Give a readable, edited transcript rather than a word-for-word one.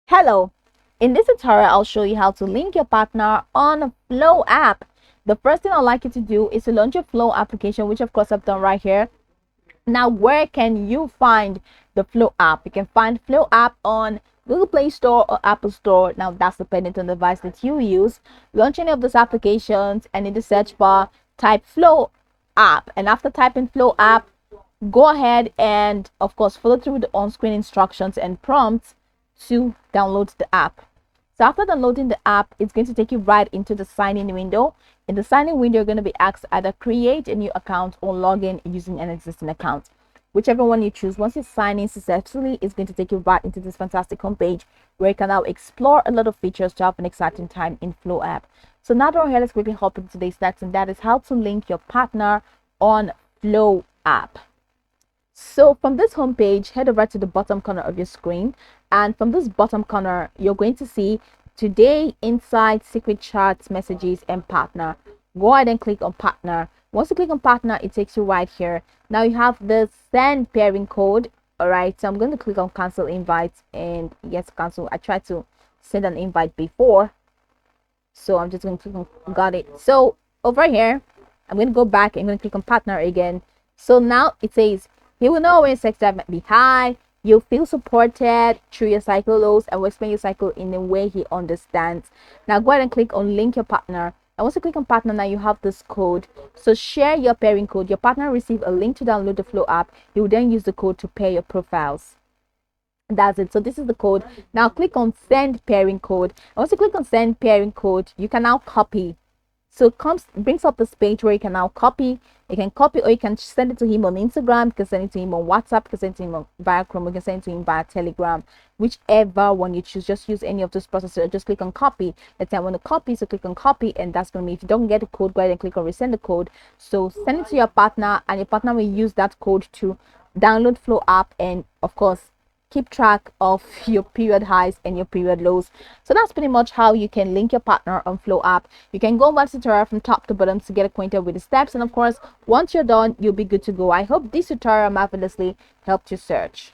Hello, in this tutorial I'll show you how to link your partner on Flo app. The first thing I'd like you to do is to launch your Flo application, which of course I've done right here. Now, where can you find the Flo app? You can find Flo app on Google Play Store or Apple Store. Now, that's dependent on the device that you use. Launch any of those applications and in the search bar, type Flo app. And after typing Flo app, go ahead and, of course, follow through the on-screen instructions and prompts to download the app. So after downloading the app, it's going to take you right into the sign-in window. In the sign-in window, you're going to be asked either create a new account or log in using an existing account. Whichever one you choose, once you sign in successfully, it's going to take you right into this fantastic homepage where you can now explore a lot of features to have an exciting time in Flo app. So now down here, let's quickly hop into today's steps, and that is how to link your partner on Flo app. So from this homepage, head over to the bottom corner of your screen, and from this bottom corner, you're going to see today, insights, secret chats, messages, and partner. Go ahead and click on partner. Once you click on partner, it takes you right here. Now you have the send pairing code. All right, so I'm going to click on cancel invite, and yes, cancel. I tried to send an invite before, so I'm just going to click on got it. So over here, I'm going to go back and I'm going to click on partner again. So now it says he will know when your sex drive might be high. You'll feel supported through your cycle lows and will explain your cycle in a way he understands. Now go ahead and click on link your partner. And once you click on partner, now you have this code. So share your pairing code. Your partner will receive a link to download the Flo app. You will then use the code to pair your profiles. That's it. So this is the code. Now click on send pairing code. And once you click on send pairing code, you can now copy. So it brings up this page where you can now copy. You can copy, or you can send it to him on Instagram. You can send it to him on WhatsApp. You can send it to him via Chrome. You can send it to him via Telegram. Whichever one you choose, just use any of those processes. Just click on copy. Let's say I want to copy, so click on copy, and that's going to be, if you don't get the code, go ahead and click on resend the code. So send it to your partner, and your partner will use that code to download Flo app, and of course keep track of your period highs and your period lows. So that's pretty much how you can link your partner on Flo app. You can go watch the tutorial from top to bottom to get acquainted with the steps, and of course once you're done, you'll be good to go. I hope this tutorial marvelously helped you search.